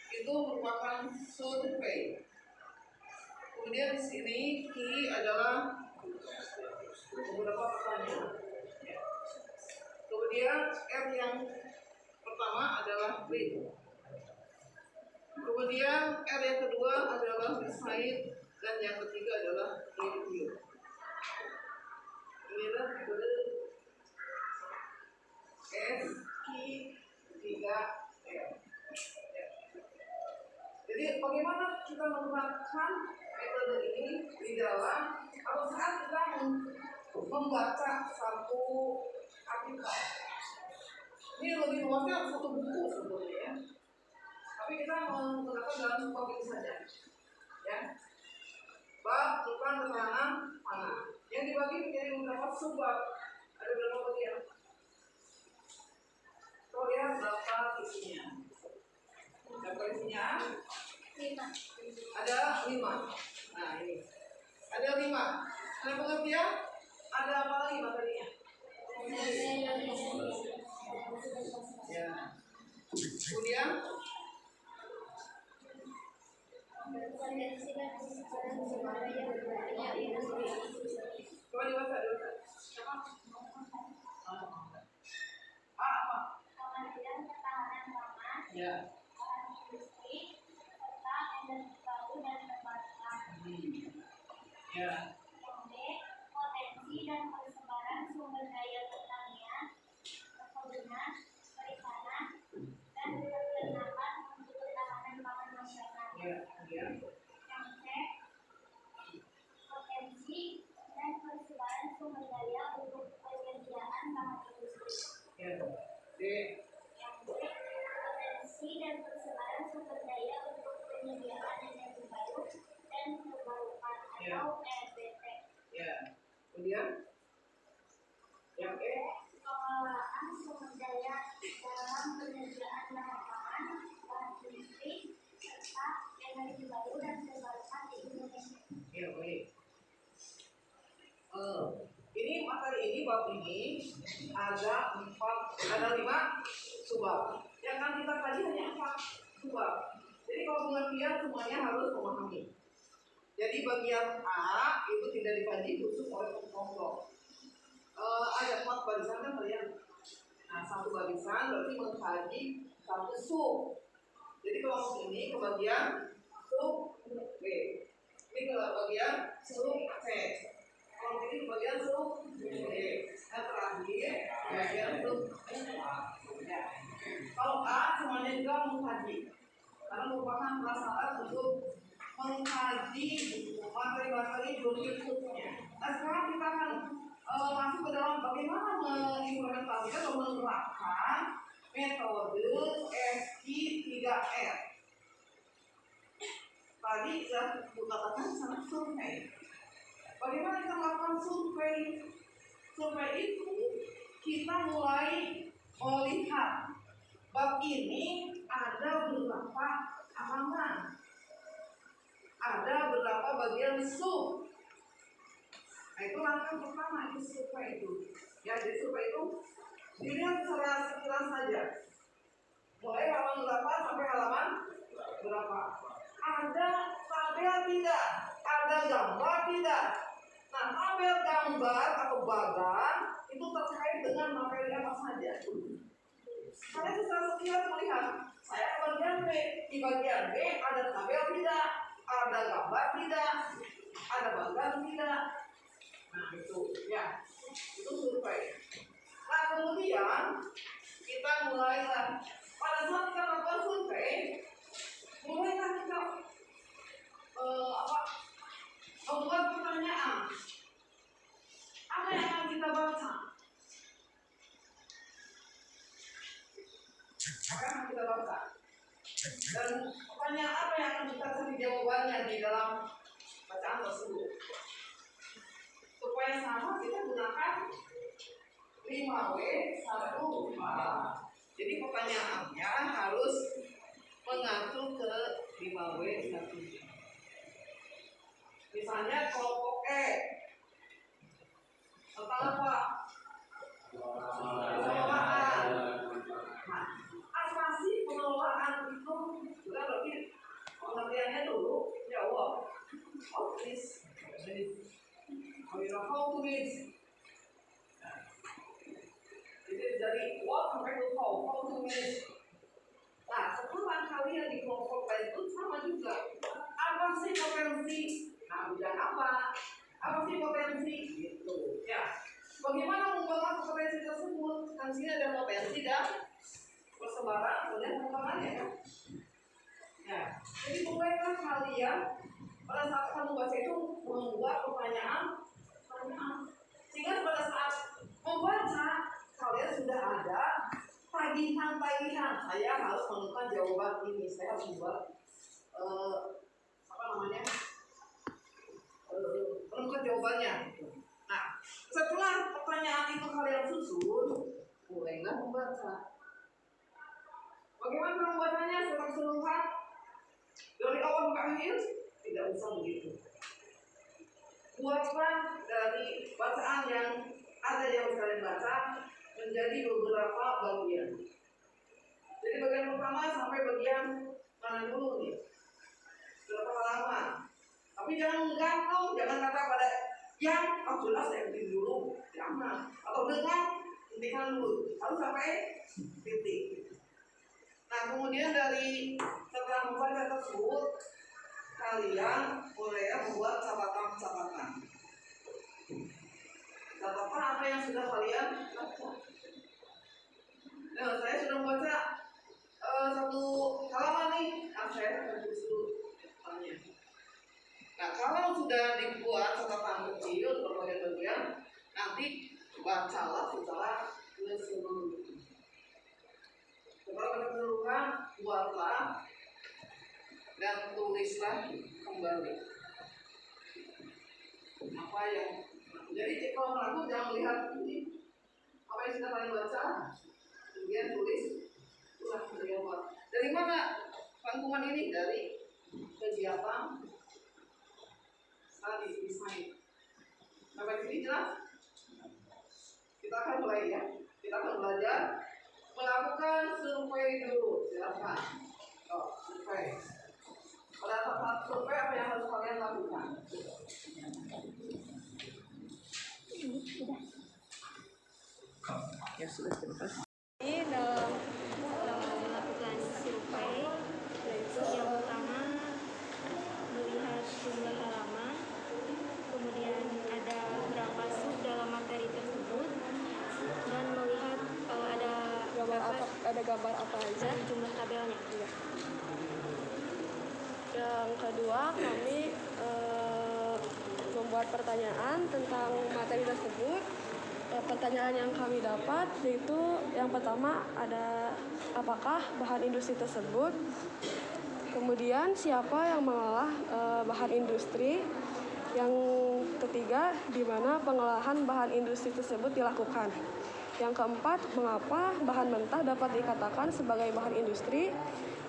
itu merupakan survei. Kemudian di sini key adalah beberapa pertanyaan. Kemudian R yang pertama adalah read. Kemudian R yang kedua adalah recite dan yang ketiga adalah review. Inilah metode SQ3R. Jadi bagaimana kita menggunakan metode ini di dalam pada saat kita membaca satu artikel. Ini lebih luasnya satu buku sebetulnya ya. Tapi kita menggunakan dalam sebuah buku saja. Ya. Bab bukan keterangan mana. Yang dibagi menjadi beberapa subbab. Ada berapa bagian? Kita lihat berapa isinya. Berapa isinya? 5. Ada 5. Nah ini. Ada 5. Ada pengertian? Ada apa lagi materinya? Ya. Kemudian coba dibaca dulu. Apa? Pengertian ketahanan pangan. Ya. Industri serta energi baru dan terbarukan. Ya. Yang B, potensi dan persebaran sumber daya pertanian, perkebunan, perikanan, dan peternakan untuk ketahanan pangan nasional. Ya. Yang C, potensi dan persebaran sumber daya untuk penyediaan bahan industri. Ya. D. Yang D, potensi dan persebaran sumber daya untuk penyediaan energi baru dan terbarukan atau RBT. Ya. Kemudian yang E. Pengelolaan sumber daya dalam penyediaan bahan pangan, bahan industri, serta energi baru dan terbarukan di Indonesia. Ya, baik. Ini materi ini bab ini ada 5 subbab. Yang akan kita kaji hanya 4 subbab. Jadi kalau pengertian semuanya harus memahami. Jadi bagian A itu tidak dikaji khusus oleh kelompok. Ada 4 barisan kan kalian. Nah, 1 barisan berarti mengkaji 1 sub. Jadi kelompok ini ke bagian sub B. Ini ke bagian sub C. Kelompok ini ke bagian sub D. Nah, terakhir bagian sub A. Ya. Kalau A semuanya juga mengkaji. Karena merupakan prasyarat untuk mengkaji materi-materi berikutnya. Nah, sekarang kita akan masuk ke dalam bagaimana mengimplementasikan atau menerapkan metode SQ3R. Tadi sudah dikatakan sangat survei. Bagaimana kita melakukan survei? Survei itu kita mulai melihat bab ini ada beberapa halaman, ada beberapa bagian sub. Nah, itu langkah pertama itu survei itu. Ya, jadi survei itu dilihat secara sekilas saja. Mulai halaman berapa sampai halaman berapa. Ada tabel tidak? Ada gambar tidak? Nah, tabel gambar atau bagan itu terkait dengan materi apa saja. Kalian secara sekilas melihat, saya ke bagian B. Di bagian B ada tabel tidak? Ada gambar tidak? Ada bagan tidak? Nah, itu ya, itu survei. Nah, kemudian kita mulailah pada saat kita melakukan survei, mulailah kita membuat pertanyaan. Apa yang akan kita baca? Apa yang akan kita baca? Dan pertanyaan apa yang akan kita cari jawabannya di dalam bacaan tersebut? Supaya sama kita gunakan 5W1A. Jadi pertanyaannya harus mengacu ke 5W1A. Misalnya kelompok E tentang apa? Pengelolaan. Nah, apa sih pengelolaan itu? of this. Oh, you know how to read. Jadi dari what sampai ke how to read. Nah, setelah kalian di kelompok lain itu sama juga. Apa sih potensi? Nah, bidang apa? Apa sih potensi? Gitu. Ya. Bagaimana membangun potensi tersebut? Kan sini ada potensi dan persebaran, kemudian perkembangannya kan. Ya. Jadi mulailah kalian pada saat kamu baca itu membuat pertanyaan, sehingga pada saat membaca kalian sudah ada tagihan. Saya harus menemukan jawaban ini. Saya harus membuat menemukan jawabannya. Nah, setelah pertanyaan itu kalian susun, mulailah membaca. Bagaimana membacanya secara keseluruhan? Dari awal sampai akhir tidak usah begitu. Buatlah dari bacaan yang ada yang kalian baca menjadi beberapa bagian. Jadi bagian pertama sampai bagian mana dulu nih? Berapa halaman? Tapi jangan gantung, jangan kata pada yang jelas saya ketik dulu, jangan. Atau dengan hentikan dulu, harus sampai titik. Nah, kemudian dari setelah membaca tersebut, kalian mulai membuat catatan. Catatan apa yang sudah kalian baca. Nah, saya sudah membaca satu halaman nih, saya akan dulu tanya. Nah, kalau sudah dibuat catatan kecil berbagai-bagian, nanti bacalah secara keseluruhan. Setelah keseluruhan, buatlah dan tulislah kembali. Apa yang jadi kalau ragu jangan melihat ini apa yang sudah kalian baca, kemudian tulis ulang jawaban. Dari mana rangkuman ini? Dari kegiatan tadi desain. Sampai sini jelas? Kita akan mulai ya. Kita akan belajar melakukan survei dulu. Silakan. Survei. Pada saat survei apa yang harus kalian lakukan? Ya sudah, terima kasih. Ini dalam melakukan survei, yaitu yang pertama melihat jumlah halaman, kemudian ada berapa sub dalam materi tersebut, dan melihat ada gambar apa aja dan jumlah tabelnya. Yang kedua, kami membuat pertanyaan tentang materi tersebut. Pertanyaan yang kami dapat yaitu yang pertama ada apakah bahan industri tersebut, kemudian siapa yang mengolah bahan industri, yang ketiga di mana pengolahan bahan industri tersebut dilakukan, yang keempat mengapa bahan mentah dapat dikatakan sebagai bahan industri,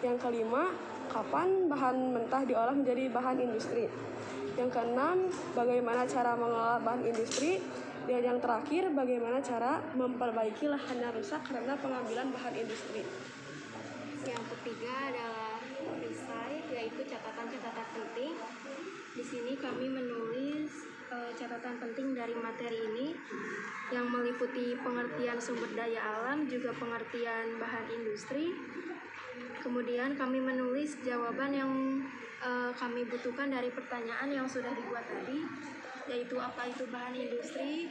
yang kelima kapan bahan mentah diolah menjadi bahan industri, yang keenam bagaimana cara mengolah bahan industri, dan yang terakhir, bagaimana cara memperbaiki lahan yang rusak karena pengambilan bahan industri. Yang ketiga adalah perisai, yaitu catatan-catatan penting. Di sini kami menulis catatan penting dari materi ini yang meliputi pengertian sumber daya alam, juga pengertian bahan industri. Kemudian kami menulis jawaban yang kami butuhkan dari pertanyaan yang sudah dibuat tadi, yaitu apa itu bahan industri.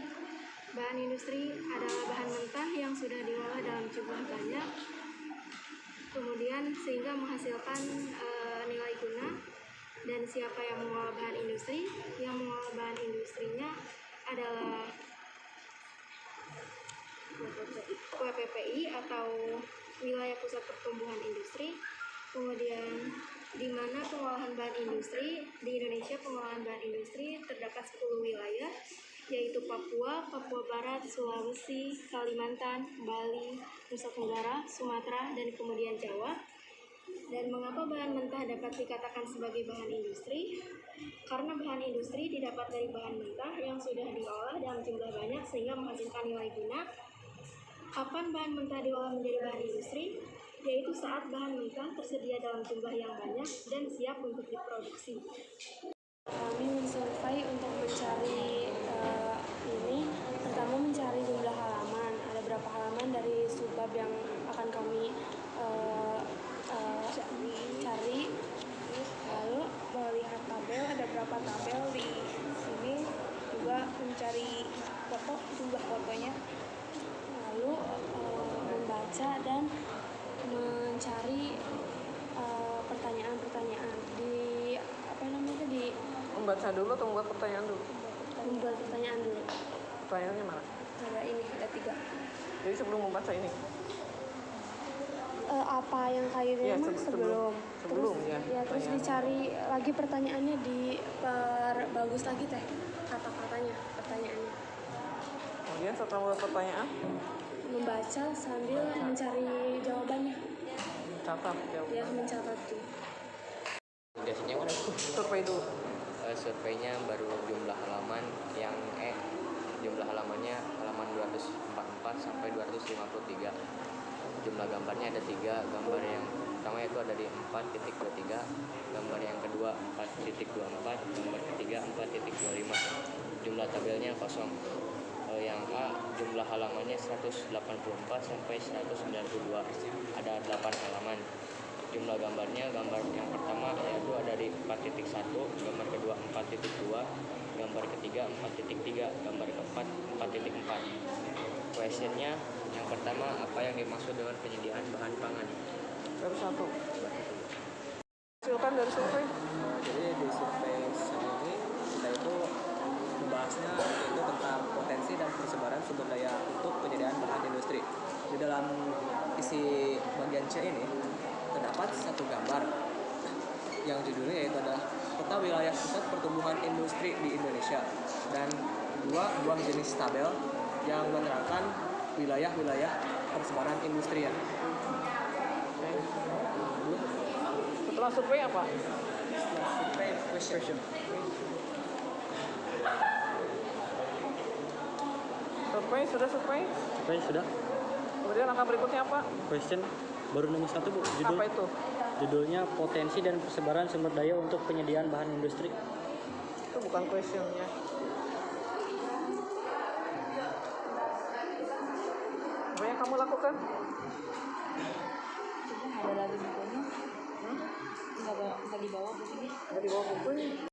Bahan industri adalah bahan mentah yang sudah diolah dalam jumlah banyak, kemudian sehingga menghasilkan nilai guna. Dan siapa yang mengolah bahan industri? Yang mengolah bahan industrinya adalah WPPI atau Wilayah Pusat Pertumbuhan Industri. Kemudian di mana pengolahan bahan industri di Indonesia, pengolahan bahan industri terdapat 10 wilayah, yaitu Papua, Papua Barat, Sulawesi, Kalimantan, Bali, Nusa Tenggara, Sumatera, dan kemudian Jawa. Dan mengapa bahan mentah dapat dikatakan sebagai bahan industri? Karena bahan industri didapat dari bahan mentah yang sudah diolah dalam jumlah banyak sehingga menghasilkan nilai guna. Kapan bahan mentah diolah menjadi bahan industri? Yaitu saat bahan mentah tersedia dalam jumlah yang banyak dan siap untuk diproduksi. Kami mensurvei untuk mencari ini, pertama mencari jumlah halaman. Ada berapa halaman dari subbab yang akan kami cari. Lalu melihat tabel, ada berapa tabel di sini. Juga mencari foto, jumlah fotonya. Lalu membaca dan mencari pertanyaan-pertanyaan di Membaca dulu atau membuat pertanyaan dulu? membuat pertanyaan dulu. Pertanyaannya mana? Ada ini, ada 3. Jadi sebelum membaca ini? Apa yang kayaknya Iya, emang sebelum ya. terus Pertanyaan. dicari lagi pertanyaannya, diperbagus lagi teh kata-katanya, pertanyaannya. Kemudian setelah membuat pertanyaan, Membaca sambil mencari jawabannya. catat jawab. Ya, mencatat tuh. Indikasinya mana? Survei dulu. Surveinya baru jumlah halaman yang jumlah halamannya halaman 244 sampai 253. Jumlah gambarnya ada 3. Gambar yang pertama itu ada di 4.23, gambar yang kedua 4.24, gambar ketiga 4.25. Jumlah tabelnya kosong. Yang A jumlah halamannya 184 sampai 192, ada 8 halaman. Jumlah gambarnya, gambar yang pertama yaitu ada di 4.1, gambar kedua 4.2, gambar ketiga 4.3, gambar keempat 4.4. Questionnya yang pertama, apa yang dimaksud dengan penyediaan bahan pangan? Baru 1. Hasilkan dari survei. Jadi di survei ini kita itu membahasnya itu tentang potensi dan persebaran sumber daya untuk penyediaan bahan industri. Di dalam isi bagian C ini terdapat satu gambar yang judulnya yaitu adalah peta wilayah pusat pertumbuhan industri di Indonesia, dan 2 buah jenis tabel yang menerangkan wilayah-wilayah persebaran industri ya. Setelah survei apa? Survei question. Survei, sudah survei? Survei sudah. Kemudian langkah berikutnya apa? Question baru nomor 1 Bu. Apa itu? Judulnya potensi dan persebaran sumber daya untuk penyediaan bahan industri. Itu bukan questionnya. Apa yang kamu lakukan? Ada lagi bukunya? Nggak dibawa bukunya? Nggak dibawa bukunya.